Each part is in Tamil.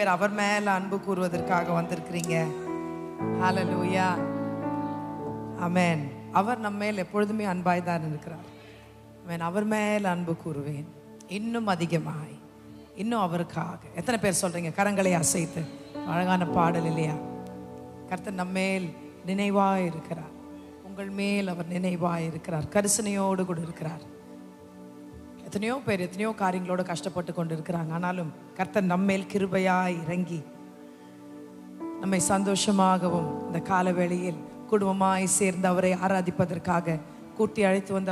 பேர் அவர் மேல அன்பு கூறுவதற்காக வந்திருக்கிறீங்க? ஹல்லேலூயா, ஆமென். அவர் நம்ம மேல் எப்பொழுதுமே அன்பாய் தான் இருக்கிறார். ஆமென். அவர் மேல் அன்பு கூறுவேன் இன்னும் அதிகமாய், இன்னும் அவருக்காக. எத்தனை பேர் சொல்றீங்க? கரங்களை அசைத்து. அழகான பாடல் இல்லையா? கர்த்தர் நம்ம மேல் நினைவாய் இருக்கிறார். உங்கள் மேல் அவர் நினைவாய் இருக்கிறார். கரிசனையோடு கூட இருக்கிறார். எத்தனையோ பேர் எத்தனையோ காரியங்களோடு கஷ்டப்பட்டு கொண்டு இருக்கிறாங்க. ஆனாலும் கர்த்தர் நம்மேல் கிருபையாய் இறங்கி நம்மை சந்தோஷமாகவும் இந்த காலவேளையில் குடும்பமாய் சேர்ந்து அவரை ஆராதிப்பதற்காக கூட்டி அழைத்து வந்து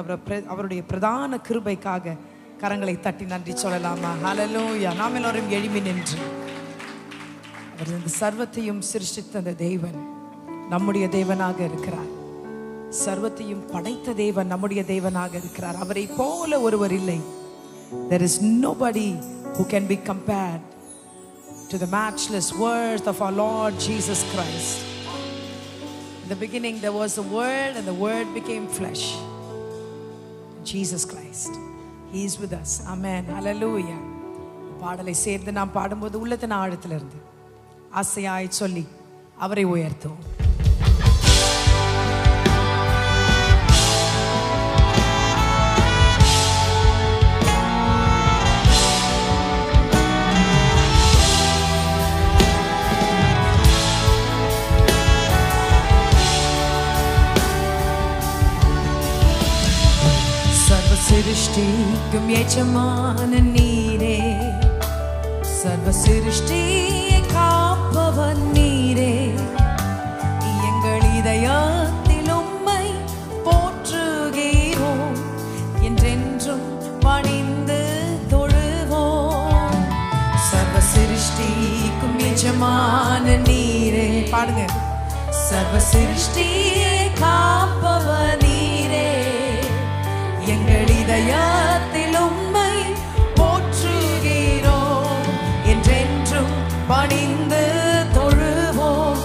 அவருடைய பிரதான கிருபைக்காக கரங்களை தட்டி நன்றி சொல்லலாமா? ஹல்லேலூயா. நாம் எல்லோரும் எழும்பி நின்று, அவர் இந்த சர்வத்தையும் சிருஷ்டித்த அந்த தேவன் நம்முடைய தேவனாக இருக்கிறார். சர்வத்தையும் படைத்த தேவன் நம்முடைய தேவனாக இருக்கிறார். அவரை போல ஒருவர் இல்லை. There is nobody who can be compared to the matchless worth of our Lord Jesus Christ. In the beginning there was the Word, and the Word became flesh. Jesus Christ, He is with us. Amen. Hallelujah. பாடலை சேர்ந்து நாம் பாடும்போது உள்ளத்தின் ஆழத்திலிருந்து ஆசையாய் சொல்லி அவரை உயர்த்துவோம். சிருஷ்டிக்கும் எஜமான நீரே, சர்வ சிருஷ்டியை காப்பவன் நீரே. எங்கள் இதயத்தில் உம்மை போற்றுகிறோம், என்றென்றும் பணிந்து தொழுவோம். சர்வ சிருஷ்டிக்கும் எஜமான நீரே. பாடுங்க. சர்வ சிருஷ்டியை காப்பவன் நீரே, எங்கள் இதயத்தில் உம்மை போற்றுகிறோம், என்றென்றும் பணிந்து தொழுவோம்.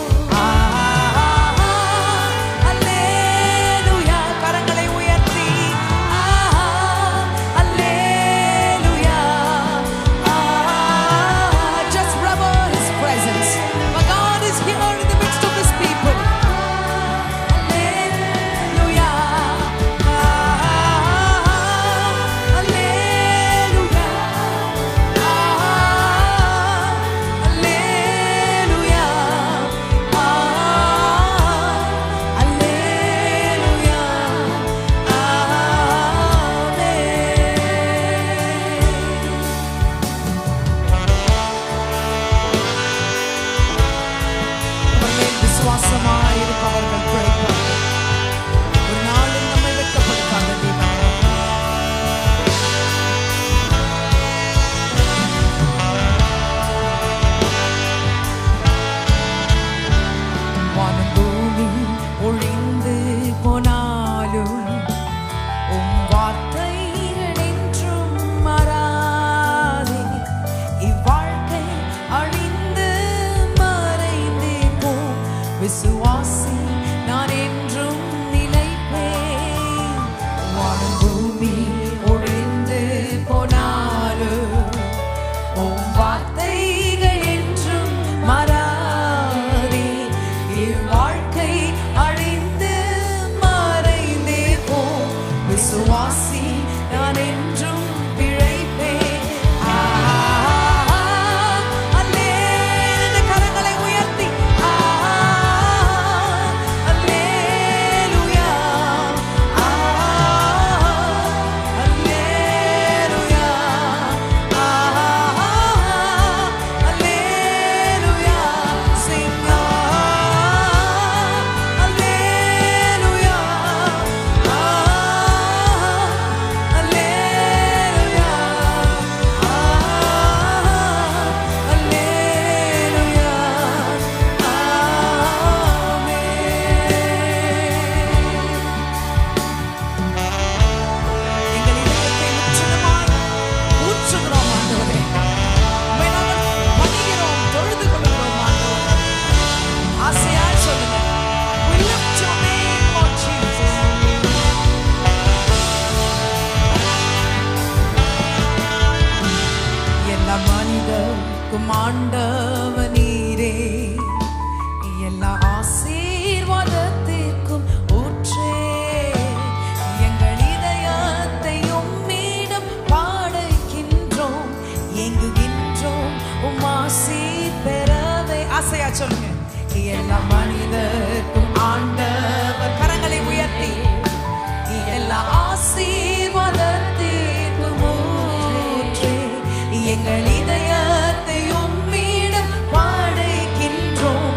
அல்லேலூயா. கரங்களை உயர்த்தி அல்லேலூயா. Just revel His presence. My God is here in the midst of His people. எல்லா மனிதருக்கும் ஆண்டவர். கரங்களை உயர்த்தி எல்லா ஆசீர்வாதத்திற்கும் ஊற்றே எங்கள் இதயத்தை உம்மிடம் படைக்கின்றோம்,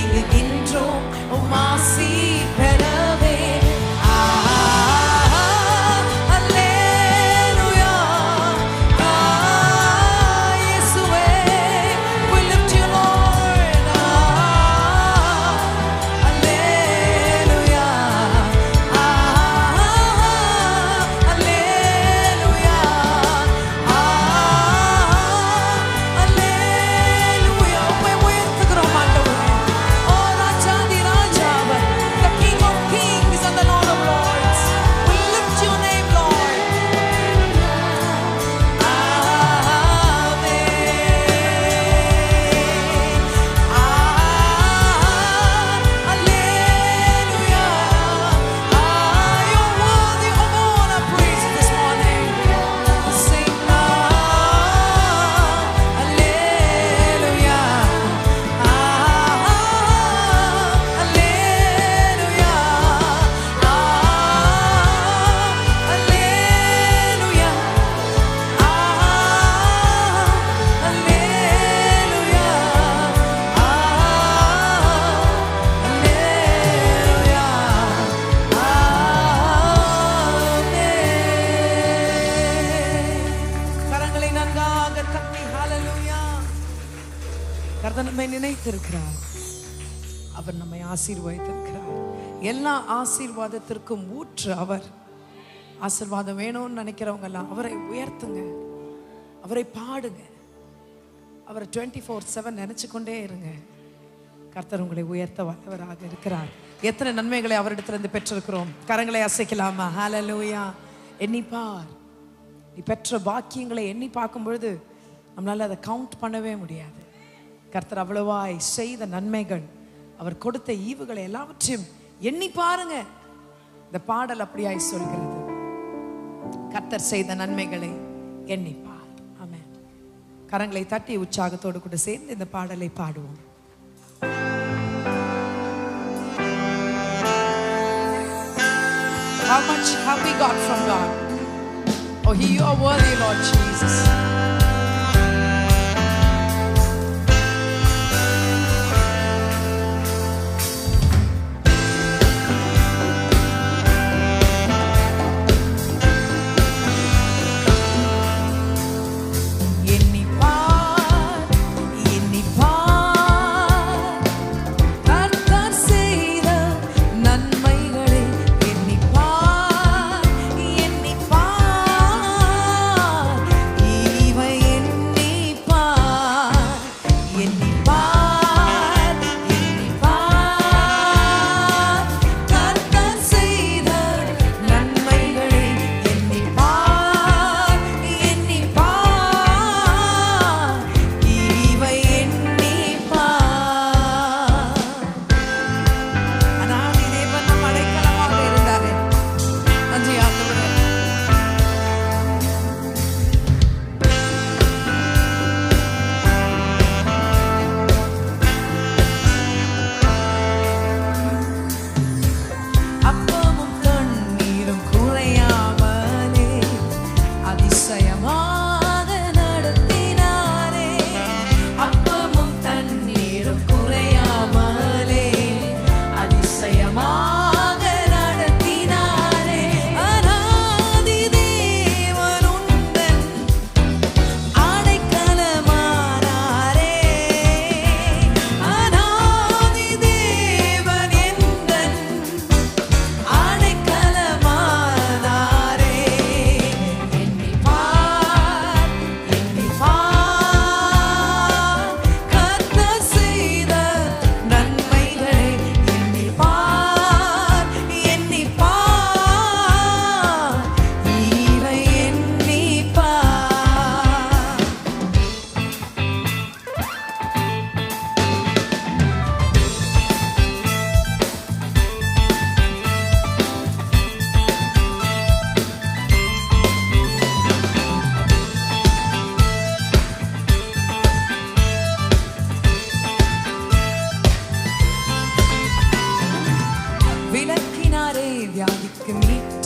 எங்குகின்றோம் உம் ஆசி பெறவே. கர்த்தர் நம்மை நினைத்திருக்கிறார், அவர் நம்மை ஆசீர்வதித்திருக்கிறார். எல்லா ஆசீர்வாதத்திற்கும் ஊற்று அவர். ஆசீர்வாதம் வேணும்னு நினைக்கிறவங்க எல்லாம் அவரை உயர்த்துங்க, அவரை பாடுங்க, அவரை 24/7 நினைச்சு கொண்டே இருங்க. கர்த்தர் உங்களை உயர்த்த வல்லவராக இருக்கிறார். எத்தனை நன்மைகளை அவரிடத்திலிருந்து பெற்றிருக்கிறோம். கரங்களை அசைக்கலாமா? ஹல்லேலூயா. எண்ணிப்பார். நீ பெற்ற பாக்கியங்களை எண்ணி பார்க்கும் பொழுது நம்மளால அதை கவுண்ட் பண்ணவே முடியாது. கர்த்தர் அவ்வளவாய் செய்த நன்மைகள், அவர் கொடுத்த ஈவுகளை எல்லாவற்றையும் எண்ணி பாருங்க. இந்த பாடல் அப்படியாய் சொல்கிறது, கர்த்தர் செய்த நன்மைகளை எண்ணிப்பார். ஆமென். கரங்களை தட்டி உற்சாகத்தோடு கூட சேர்ந்து இந்த பாடலை பாடுவோம். How much have we got from God? Oh, you are worthy, Lord Jesus.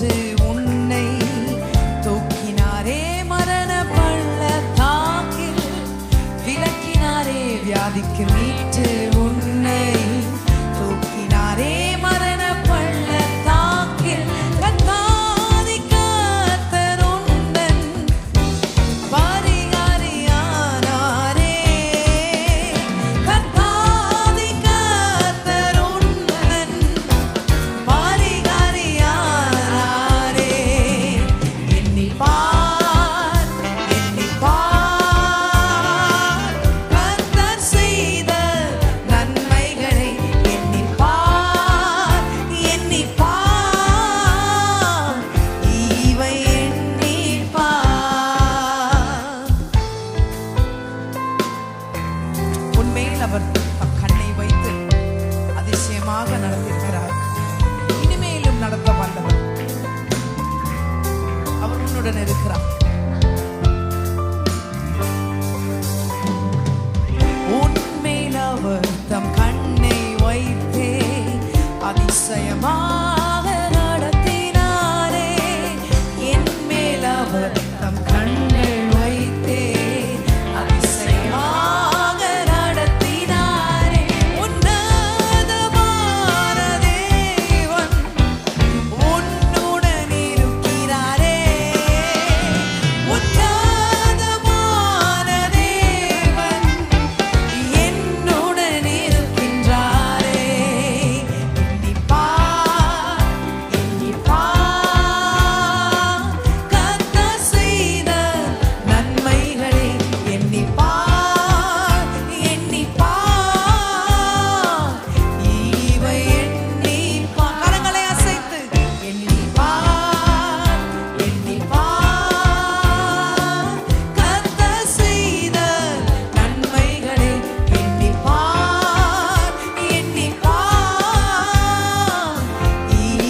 மீட்டு உன்னை தூக்கினாரே மரண பள்ளத்தாக்கில், விலக்கினாரே வியாதிக்கு மீட்டு உன்னை தூக்கினாரே மரண பள்ளத்தாக்கில். கர்த்தாதி கர்த்தர் உந்தன் பரிகாரியானாரே. கர்த்தாதி கர்த்தர் உந்தன் பரிகாரியானாரே. எண்ணிப் பார், எண்ணிப் பார், கர்த்தர் செய்த நன்மைகளை எண்ணிப் பார், எண்ணிப் பார், இவை எண்ணிப் பார். உன்மேல் அவர் தம் கண்ணை வைத்து அதிசயமாக நடத்தியிருக்கிறார். இனிமேலும் நடத்த வல்லவர். அவர் உன்னுடன் இருக்கிறார். உன்மேல் அவர் தம் கண்ணை வைத்தே அதிசயமாக நடத்தினாரே. என் மேல் அவர் தம் கண்ணை வைத்தே அதிசயமாக நடத்தினாரே. உன்னதமான தேவன் உன்னுடன் இருக்கிறாரே. உன்னதமான தேவன் என்னுடன் இருக்கின்றாரே. எண்ணிப் பார், எண்ணிப் பார், கர்த்தர் செய்த நன்மைகளை எண்ணிப் பார், எண்ணிப் பார், இவை எண்ணிப் பார். கரங்களை அசைத்து எண்ணிப் பார், எண்ணிப் பார், கர்த்தர் செய்த நன்மைகளை எண்ணிப் பார், எண்ணிப் பார்,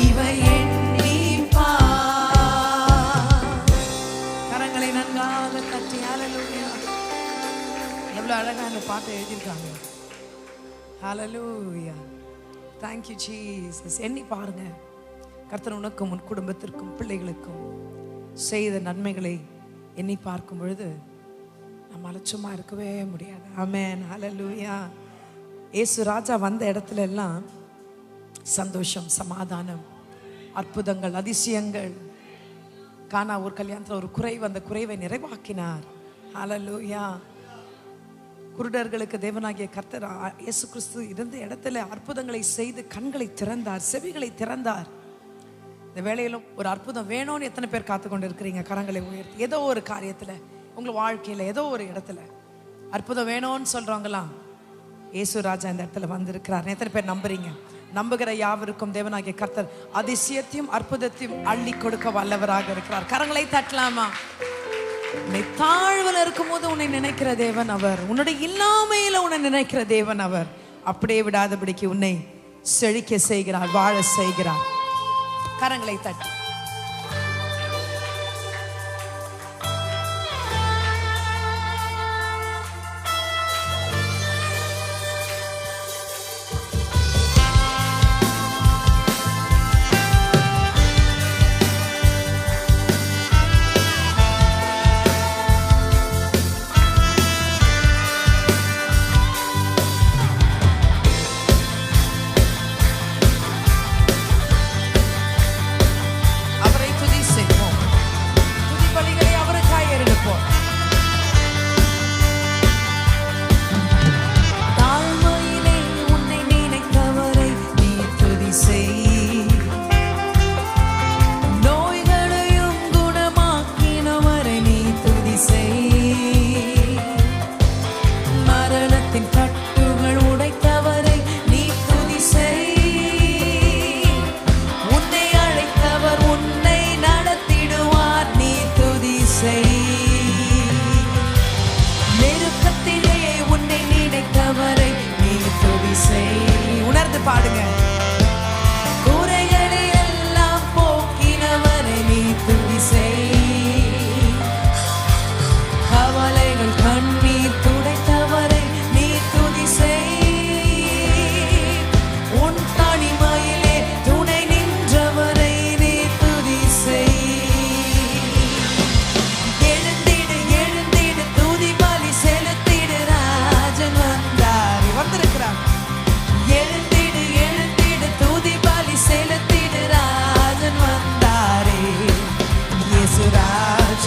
இவை எண்ணிப் பார். கரங்களை நன்றாக தட்டி ஹalleluya. எவ்வளவு அழகா அந்த பாட்டை எழுதியிருக்காங்க. ஹalleluya. Thank you Jesus. எண்ணி பாருங்க, கர்த்தர் உனக்கும் உன் குடும்பத்திற்கும் பிள்ளைகளுக்கும் செய்த நன்மைகளை எண்ணி பார்க்கும் பொழுது நம்மால சும்மா இருக்கவே முடியாது. ஆமென். ஹalleluya. இயேசு ராஜா வந்த இடத்துல எல்லாம் சந்தோஷம், சமாதானம், அற்புதங்கள், அதிசயங்கள். கானா ஒரு கல்யாணத்தில் ஒரு குறைவு, அந்த குறைவை நிறைவாக்கினார். ஹalleluya. குருடர்களுக்கு தேவனாகிய கர்த்தர் இயேசு கிறிஸ்து இருந்த இடத்துல அற்புதங்களை செய்து கண்களை திறந்தார், செவிகளை திறந்தார். இந்த வேளையிலும் ஒரு அற்புதம் வேணும்னு எத்தனை பேர் காத்து கொண்டு இருக்கிறீங்க? கரங்களை உயர்த்தி. ஏதோ ஒரு காரியத்துல, உங்க வாழ்க்கையில ஏதோ ஒரு இடத்துல அற்புதம் வேணும்னு சொல்றவங்களாம் இயேசு ராஜா இந்த இடத்துல வந்திருக்கிறார். எத்தனை பேர் நம்புறீங்க? நம்புகிற யாவருக்கும் தேவனாகிய கர்த்தர் அதிசயத்தையும் அற்புதத்தையும் அள்ளி கொடுக்க வல்லவராக இருக்கிறார். கரங்களை தட்டலாமா? உன்னை தாழ்வில் இருக்கும் போது உன்னை நினைக்கிற தேவன் அவர். உன்னுடைய இல்லாமையில உன்னை நினைக்கிற தேவன் அவர். அப்படியே விடாதபடிக்கு உன்னை செழிக்க செய்கிறார், வாழ செய்கிறார். கரங்களை தட்டி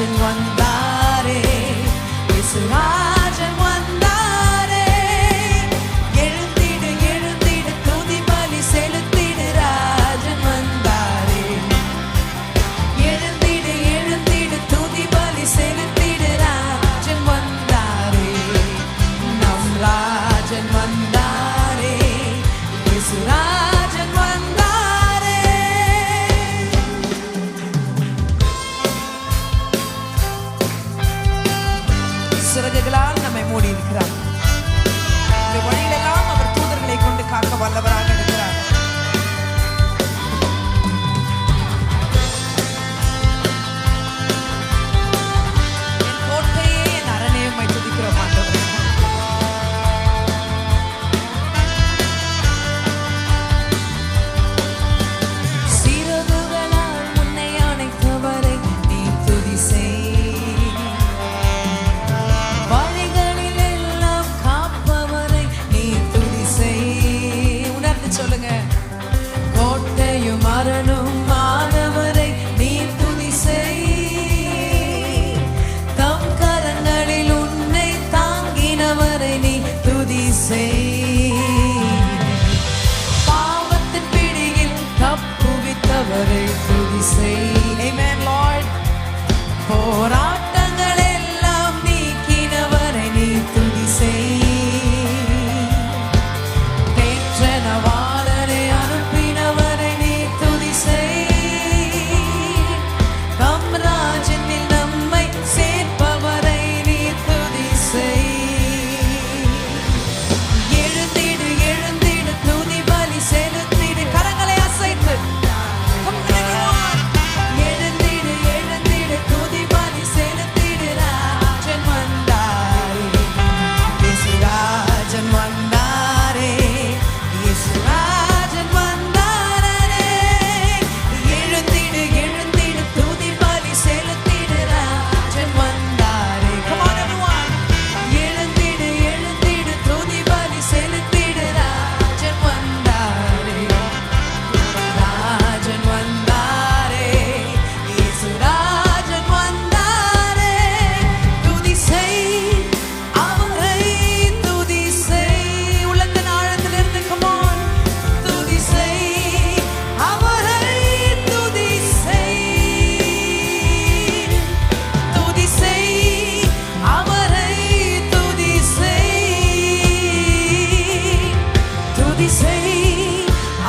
ராஜன் வந்தாரே, இயேசு ராஜன் வந்தாரே. எழுந்திடு எழுந்திடு துதி பலி செலுத்திடு, ராஜன் வந்தாரே. எழுந்திடு எழுந்திடு துதி பலி செலுத்திடு, ராஜன் வந்தாரே. நம் ராஜன் வந்தாரே, இயேசு ராஜன் வந்தாரே. சிறகுகளால் நம்மை மூடி இருக்கிறார். இந்த வழியிலெல்லாம் அவர் தூதர்களை கொண்டு காக்க வல்லவராக இருக்கிறார். என் கோட்டையே, என் அரணே, உம்மை துதிக்கிறோம் ஆண்டவரே. சிறகுகளால் உன்னை அணைத்தவரை நீ துதி செய். வழிகளில் எல்லாம் காப்பவரை நீ துதி செய். உணர்ந்து சொல்லுங்க. கோட்டையும் அரணும் ஆனவரை நீ துதி செய். தம் கரங்களில் உன்னை தாங்கினவரை நீ துதி செய். பாவத்தின் பிடியில் தப்புவித்தவரை துதி செய். Amen, Lord. போராட்டங்கள் எல்லாம் நீக்கினவரை நீ துதி செய். தேற்றனவாளரை அனுப்பினவரை நீ துதி செய். தம் ராஜ்யத்தில் நம்மை சேர்ப்பவரை நீ துதி செய். எழுந்திடு எழுந்திடு துதி பலி செலுத்திடு, கரங்களை அசைத்து. Come on, everyone. எழுந்திடு எழுந்திடு துதி பலி செலுத்திடு, ராஜன் வந்தாரே, இயேசு ராஜன் வந்தாரே, இயேசு ராஜன் வந்தாரே. எழுந்திடு எழுந்திடு துதி பலி செலுத்திடு, ராஜன் வந்தாரே. Come on, everyone. எழுந்திடு எழுந்திடு துதி பலி செலுத்திடு, ராஜன் வந்தாரே. ராஜன் வந்தாரே, இயேசு ராஜன் வந்தாரே. துதி செய், அவரை துதி செய். உள்ளத்தின் ஆழத்திலிருந்து come on. துதி செய், அவரை துதி செய். துதி செய், அவரை துதி செய். துதி செய்,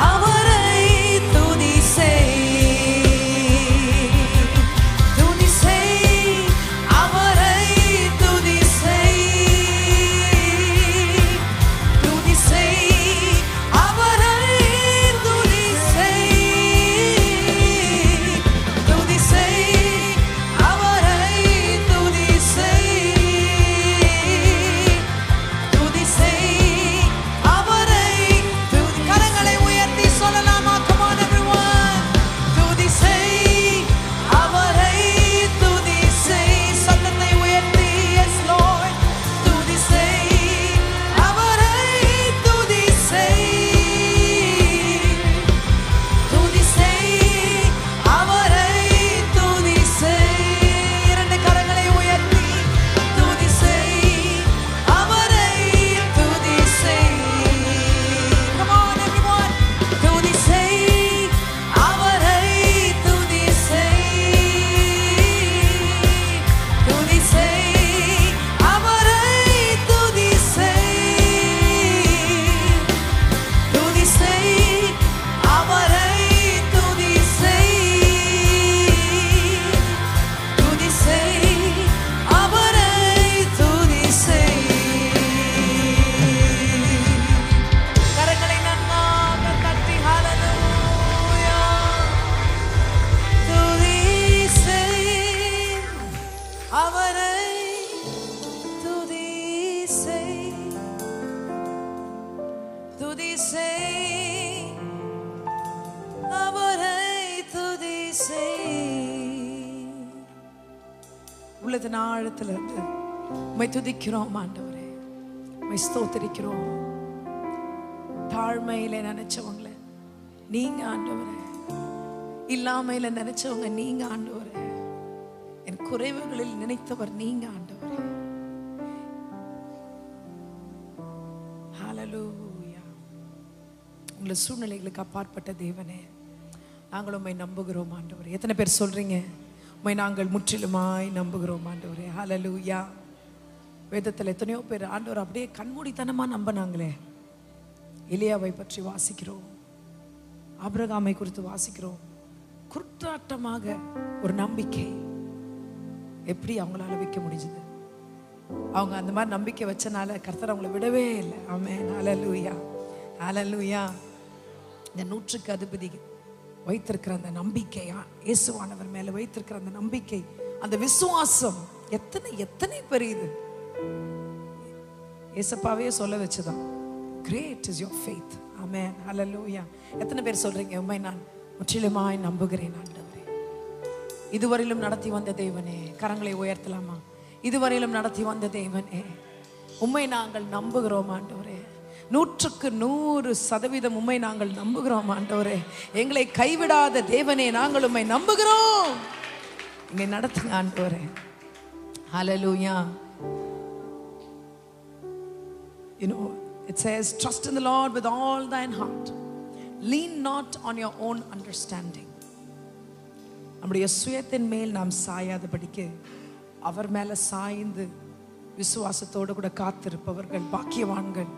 அவரை துதி செய். துதி செய், அவரை துதி செய். துதி செய், அவரை துதி செய். துதி செய், அவரை துதி செய். துதி செய், அவரை துதி. கரங்களை உயர்த்தி சொல்லலாமா? Come on, everyone. துதி செய், அவரை துதி செய். சத்தத்தை உயர்த்தி. Yes, Lord. துதி செய், அவரை துதி செய். துதி செய், அவரை துதி செய். இரண்டு கரங்களை உயர்த்தி. துதி செய், அவரை துதி செய். Come on, everyone. துதி செய், அவரை துதி செய். துதி செய், அவரை துதி செய். துதி செய், அவரை துதி செய். துதி செய், அவரை துதி செய். கரங்களை நன்றாக தட்டி ஹalleluya. துதி செய், அவரை துதி செய். துதி செய், அவரை துதி செய். உள்ளத்தின் ஆழத்திலிருந்து உம்மை துதிக்கிறோம் ஆண்டவரே, உம்மை ஸ்தோத்திரிக்கிறோம். தாழ்மையில நினைச்சவங்கள நீங்க ஆண்டவரே, இல்லாமையில நினைச்சவங்க நீங்க ஆண்டவரே. என் குறைவுகளில் நினைத்தவர் நீங்க ஆண்டவரே. ஹல்லேலூயா. உங்களை சூழ்நிலைகளுக்கு அப்பாற்பட்ட தேவனே, நாங்கள் உம்மை நம்புகிறோம் ஆண்டவரே. எத்தனை பேர் சொல்றீங்க உம்மை நாங்கள் முற்றிலுமாய் நம்புகிறோம் ஆண்டவரே? ஹல்லேலூயா. வேதத்தில் எத்தனையோ பேர் ஆண்டவர் அப்படியே கண்மூடித்தனமா நம்பினாங்களே. எலியாவை பற்றி வாசிக்கிறோம், ஆபிரகாமை குறித்து வாசிக்கிறோம். குருட்டாட்டமாக ஒரு நம்பிக்கை எப்படி அவங்களால வைக்க முடிஞ்சது? அவங்க அந்த மாதிரி நம்பிக்கை வச்சனால கர்த்தர் அவங்கள விடவே இல்லை. ஆமென். ஹல்லேலூயா, ஹல்லேலூயா. இந்த 100க்கு அதிபதி வைத்திருக்கிற அந்த நம்பிக்கை, இயேசுவானவர் மேல வைத்திருக்கிற அந்த நம்பிக்கை, அந்த விசுவாசம் எத்தனை எத்தனை பெரியது. இயேசுப்பாவே சொல்ல வச்சுதான், கிரேட் இஸ் யுவர் ஃபெய்த். ஆமென். ஹல்லேலூயா. எத்தனை பேர் சொல்றீங்க உம்மை நான் முற்றிலுமாய் நம்புகிறேன் ஆண்டவரே? இதுவரையிலும் நடத்தி வந்த தேவனே, கரங்களை உயர்த்தலாமா? இதுவரையிலும் நடத்தி வந்த தேவனே, உம்மை நாங்கள் நம்புகிறோம் ஆண்டவரே. 100க்கு 100% உம்மை நாங்கள் நம்புகிறோம் ஆண்டவரே. எங்களை கைவிடாத தேவனே, நாங்கள் உம்மை நம்புகிறோம். இங்கே நடத்துங்க ஆண்டவரே. ஹல்லேலூயா. You know, it says, trust in the Lord with all thine heart. Lean not on your own understanding. நம்முடைய சுயத்தின் மேல் நாம் சாயாதபடிக்கு அவர் மேல சாய்ந்து விசுவாசத்தோடு கூட காத்திருப்பவர்கள் பாக்கியவான்கள்.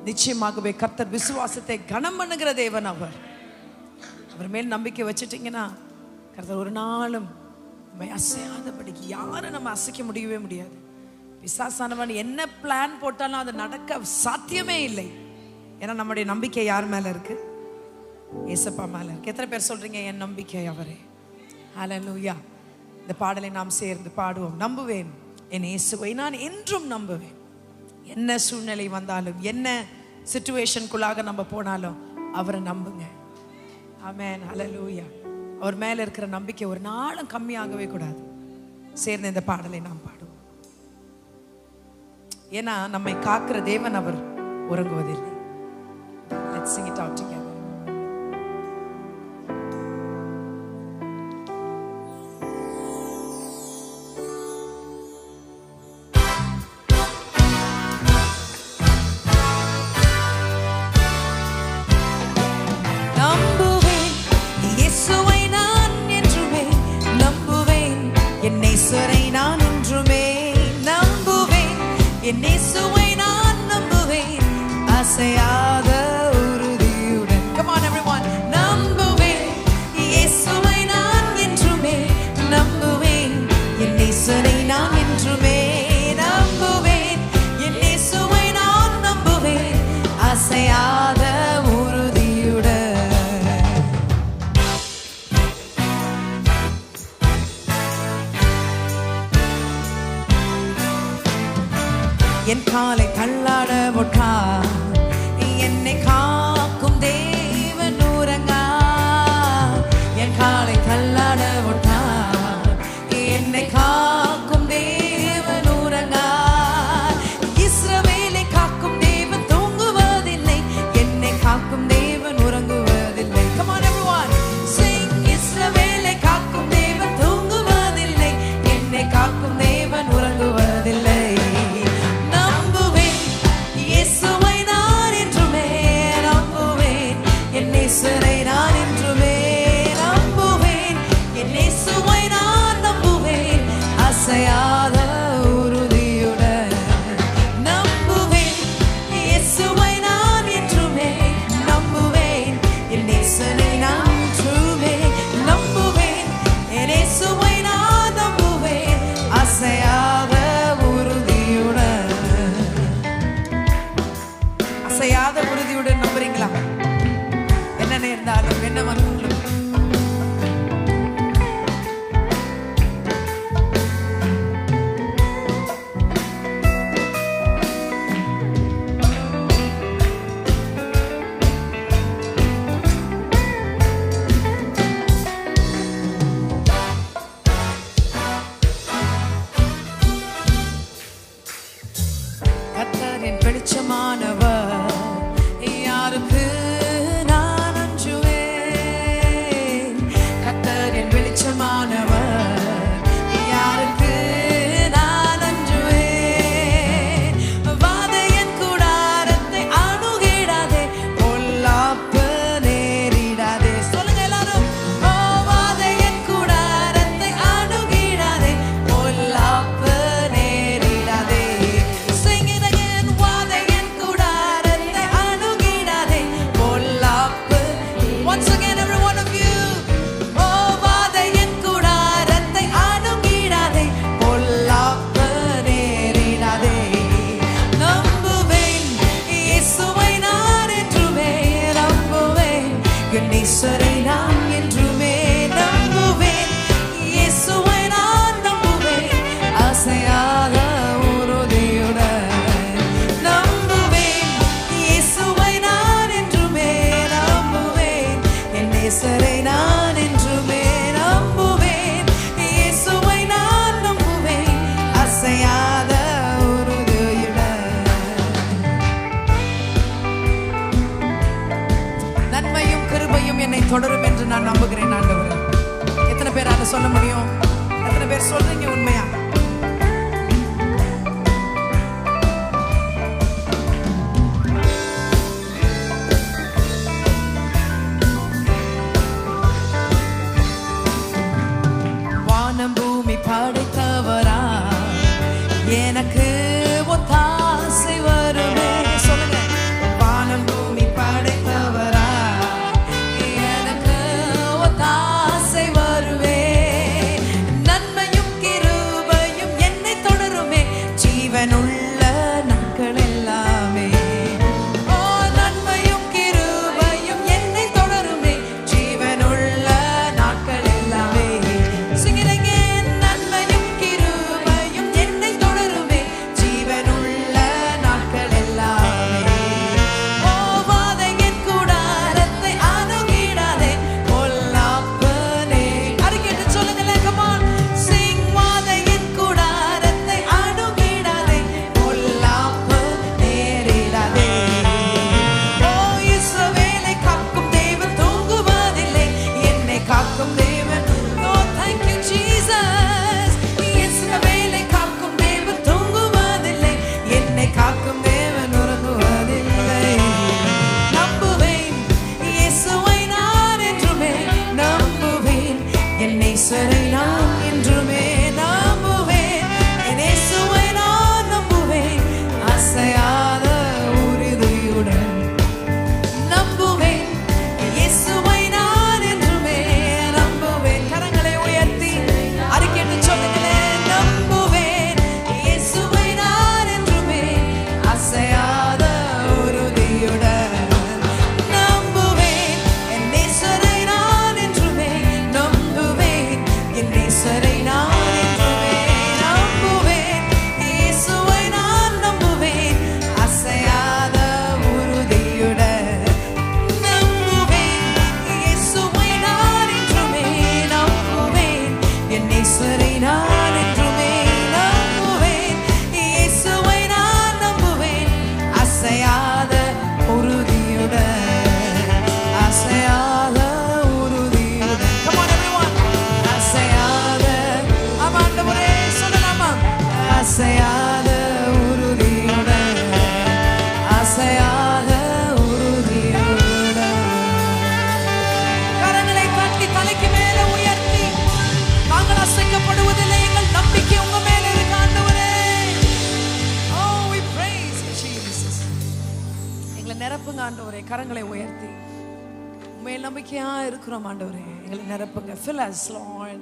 நிச்சயமாகவே கர்த்தர் விசுவாசத்தை கனம் பண்ணுகிற தேவன். அவர் மேல் நம்பிக்கை வச்சுட்டீங்கன்னா கர்த்தர் ஒரு நாளும் நம்மை அசையாதபடிக்கு யாரும் நம்ம அசைக்க முடியவே முடியாது. பிசாசானவன் என்ன பிளான் போட்டாலும் அது நடக்க சாத்தியமே இல்லை. ஏன்னா நம்முடைய நம்பிக்கை யார் மேல இருக்கு? இயேசுப்பா மேல இருக்கு. எத்தனை பேர் சொல்றீங்க என் நம்பிக்கை அவரே? ஹல்லேலூயா. இந்த பாடலை நாம் சேர்ந்து பாடுவோம். நம்புவேன் என் இயேசுவை நான் என்றும் நம்புவேன். என்ன சூழ்நிலை வந்தாலும், என்ன சிச்சுவேஷனுக்குள்ளாக நம்ம போனாலும் அவரை நம்புங்க. ஆமென். ஹல்லேலூயா. அவர் மேல இருக்கிற நம்பிக்கை ஒரு நாளும் கம்மியாகவே கூடாது. சேர்ந்து இந்த பாடலை நாம் பாடுவோம். ஏன்னா நம்மை காக்கிற தேவன் அவர் உறங்குவதில்லை. Let's sing it out together. நம்புவேன் இயேசுவை நான் என்றுமே நம்புவேன், என் நேசரை நான் என்றுமே நம்புவேன், என் இயேசுவை நான் நம்புவேன், அசையாத உறுதியுடன். Come on everyone. நம்புவேன் இயேசுவை நான் என்றுமே நம்புவேன், என் நேசரை நான் என்றுமே நம்புவேன், என் இயேசுவை நான் நம்புவேன், அசையாத உறுதியுடன். என் காலை தள்ளாட விட்டா என்னை காக்கும் தேவன் உறங்கா. என் காலை தள்ளாட விட்டா என்னை காக்கும் தேவன் உறங்கா. இஸ்ரவேலை காக்கும் தேவன் தூங்குவதில்லை, என்னை காக்கும் தேவன் உறங்குவதில்லை. Come on everyone, sing. இஸ்ரவேலை காக்கும் தேவன் தூங்குவதில்லை, என்னை காக்கும் தேவன் உறங்குவதில்லை. அசையாத உறுதியுடன் நம்புவேன் இயேசுவை நான் என்றுமே நம்புவேன், என் நேசரை நான் என்றுமே நம்புவேன், என் இயேசுவை நான் நம்புவேன், அசையாத உறுதியுடன். அசையாத உறுதியுடன் நம்புறீங்களா? என்ன நேர்ந்தாலும் என்ன வந்தாலும் பேர் சொல்றீங்க உண்மையா? வானம் பூமி படைத்தவரா எனக்கு ஒத்தாசை வருமே. சொல்லுங்க. வானம் பூமி படைத்தவரா எனக்கு ஒத்தாசை வருவே. நன்மையும் கிருபையும் என்னை தொடருமே ஜீவனுள்ள நாட்கள் எல்லாமே. ஓ நன்மையும் கிருபையும் என்னை தொடருமே ஜீவனுள்ள நாட்கள் எல்லாமே. சிங்கிரங்க நன்மையும் கிருபையும் என்னை தொடருமே ஜீவனுள்ள நாட்கள் எல்லாமே. ஓ வாதையின் கூடாரத்தை அணுகிடாதே பொல்லாப்பனே. அறிக்கையிட்டு சொல்லுங்களேன். come on sing. வாதையின் கூடாரத்தை அணுகிடாதே பொல்லாப்பு நேரிடாதே. ஓ இஸ்ரவேலை காக்கும் தேவன் தூங்குவதில்லை என்னை காக்கும் தேவன். oh thank you Jesus. இஸ்ரவேலை காக்கும் தேவன் தூங்குவதில்லை என்னை காக்கும் தேவன் உறங்குவதில்லை. நம்புவேன் இயேசுவை நான் என்றுமே நம்புவேன் என் நேசரை நான் என்றுமே நம்புவேன். என் இயேசுவை நான் நம்புவேன் அசையாத உறுதியுடன் நம்புவேன். இயேசுவை நான் என்றுமே நம்புவேன். கரங்களை உயர்த்தி அறிக்கையிட்டு சொல்லுங்களேன். நம்புவேன் இயேசுவை நான் என்றுமே அசையாத உறுதியுடன் நம்புவேன். என் நேசரை நான் என்றுமே நம்புவேன். என் நேசரை நான் என்றுமே நம்புவேன். இயேசுவை நான் நம்புவேன் அசையாத உறுதியுடன் நம்புவேன். இயேசுவை நான் என்றுமே நம்புவேன். என் நேசரை நான் என்றுமே நம்புவேன். இயேசுவை நான் நம்புவேன் அசையாத உறுதியுடன் அசையாத உறுதியுடன். come on everyone. அசையாத ஆமாண்டவரே சொல்லலாமா? அசையாத உறுதியுடன் அசையாத உறுதியுடன். கரங்களை தட்டி தலைக்கு மேலே உயர்த்தி நாங்கள் அசைக்கப்படுவதில்லை. எங்கள் நம்பிக்கை உங்க மேல இருக்கு ஆண்டவரே. oh we praise you Jesus. எங்களை நிரப்புங்க ஆண்டவரே. கரங்களை உயர்த்தி உண்மையில் நம்பிக்கையா இருக்கிறோம் ஆண்டவரே. எங்களை நிரப்புங்க. fill us Lord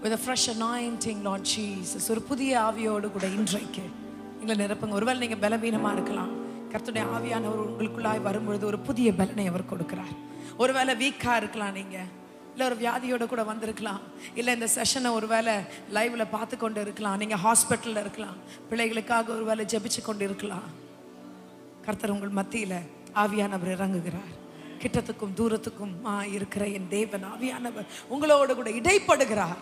with a fresh anointing Lord Jesus. ஒரு புதிய ஆவியோடு கூட இன்றைக்கு எங்களை நிரப்புங்க. ஒருவேளை நீங்க பலவீனமா இருக்கலாம். கர்த்தருடைய ஆவியானவர் உங்களுக்குள்ளாய் வரும்பொழுது ஒரு புதிய பலனை அவர் கொடுக்கிறார். ஒருவேளை வீக்கா இருக்கலாம் நீங்க, இல்லை ஒரு வியாதியோட கூட வந்திருக்கலாம், இல்லை இந்த செஷனை ஒருவேளை லைவ்ல பார்த்து கொண்டு இருக்கலாம், நீங்க ஹாஸ்பிட்டல்ல இருக்கலாம், பிள்ளைகளுக்காக ஒருவேளை ஜெபிச்சு கொண்டு இருக்கலாம். கர்த்தர் உங்கள் மத்தியில ஆவியானவர் இறங்குகிறார். கிட்டத்துக்கும் தூரத்துக்கும் இருக்கிற என் தேவன் ஆவியானவர் உங்களோடு கூட இடைப்படுகிறார்.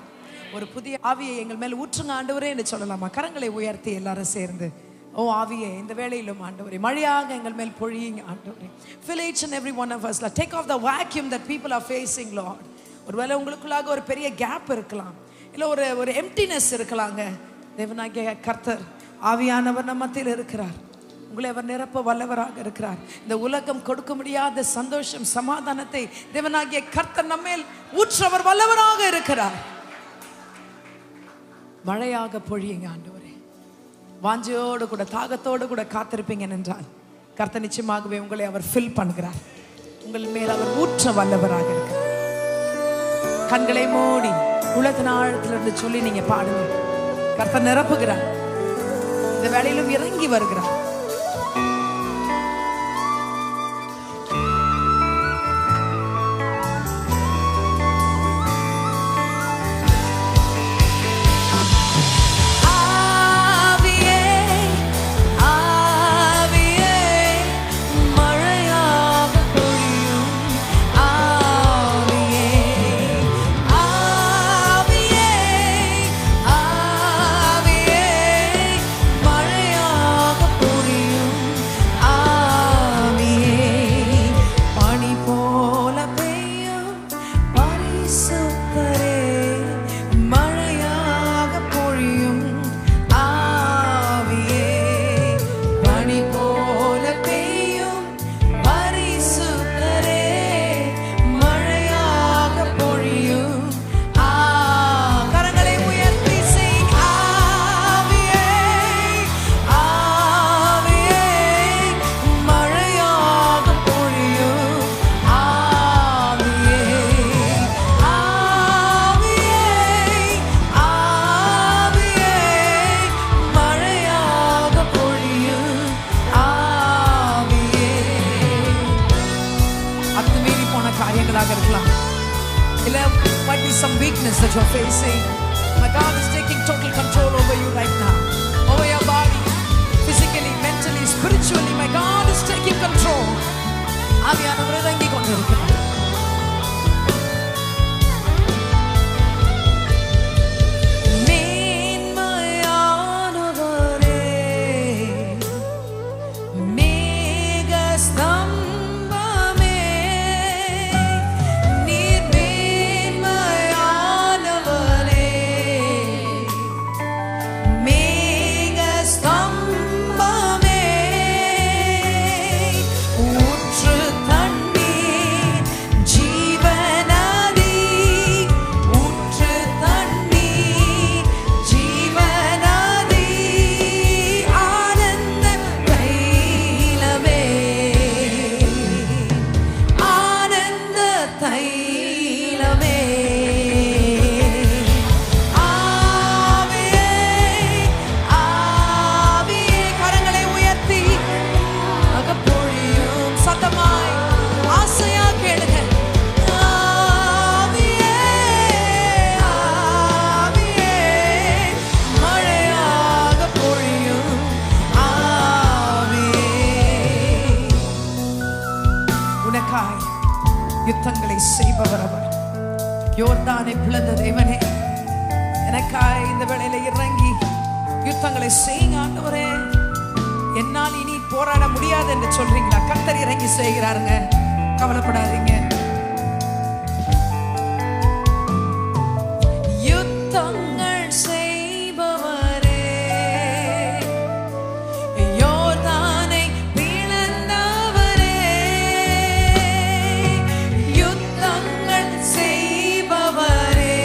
ஒரு புதிய ஆவியை எங்கள் மேல் ஊற்றுங்க ஆண்டவரே என்று சொல்லலாமா? கரங்களை உயர்த்தி எல்லாரும் சேர்ந்து ஓ ஆவியே இந்த வேளையிலும் ஆண்டவரே மழையாக எங்கள் மேல் பொழியுங்க ஆண்டவரே. Fill each and every one of us. Take off the vacuum that people are facing Lord. ஒருவேளை உங்களுக்குள்ளாக ஒரு பெரிய கேப் இருக்கலாம், இல்லை ஒரு எம்டினஸ் இருக்கலாங்க. தேவனாகிய கர்த்தர் ஆவியானவர் நம்ம மத்தியில் இருக்கிறார். உங்களை அவர் நிரப்ப வல்லவராக இருக்கிறார். இந்த உலகம் கொடுக்க முடியாத சந்தோஷம் சமாதானத்தை தேவனாகிய கர்த்தர் நம்மேல் ஊற்றவர் வல்லவராக இருக்கிறார். மழையாக பொழியுங்க ஆண்டவரே. வாஞ்சையோடு கூட தாகத்தோடு கூட காத்திருப்பீங்க என்றால் கர்த்தர் நிச்சயமாகவே உங்களை அவர் ஃபில் பண்ணுகிறார். உங்கள் மேல் அவர் ஊற்ற வல்லவராக இருக்கிறார். கண்களை மூடி உலகத்தின் ஆழத்திலிருந்து சொல்லி நீங்க பாடுங்க. கர்த்தர் நிரப்புகிறார். இந்த வேளையிலும் இறங்கி வருகிறார். மழையாக challenges that you're facing, my God is taking total control over you right now, over your body, physically, mentally, spiritually. My God is taking control. ஆவியானவர் இறங்கி கொண்டிருக்கிறார். யுத்தங்களை செய்பவர் அவர். யோர்தானை பிளந்த தேவனே, எனக்காய் இந்த வேளையில இறங்கி யுத்தங்களை செய்யுங்க ஆண்டவரே. என்னால் இனி போராட முடியாது என்று சொல்றீங்களா? கர்த்தர் இறங்கி செய்கிறாருங்க, கவலைப்படாதீங்க. யுத்தங்கள் செய்பவரே, யோர்தானை பிளந்தவரே, யுத்தங்கள் செய்பவரே,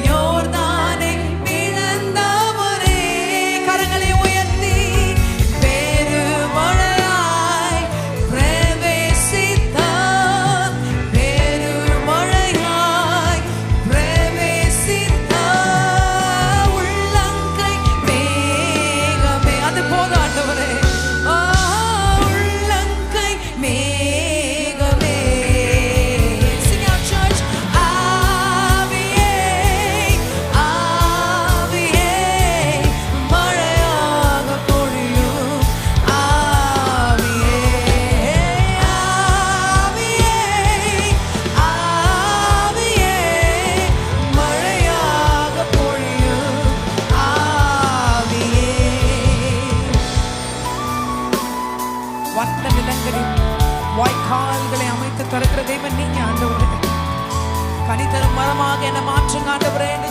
யோர்தானை பிளந்தவரே. கரங்களை உயர்த்தி பெருமழையாய் பிரவேசித்தார், பெருமழையாய் பிரவேசித்தார். உள்ளங்கை மேகமே, அது போதும் ஆண்டவரே. உள்ளங்கை மேகமே. Sing out church. ஆவியே, ஆவியே, மழையாக பொழியும் ஆவியே, ஆவியே, ஆவியே, மழையாக பொழியும் ஆவியே. வட்ட நிலங்களில் வாய்க்கால்களை அமைத்து தருகிற தேவன் நீங்க ஆண்டவரே. கனி தரும் மரமாக என்னை மாற்றுங்க ஆண்டவரே என்று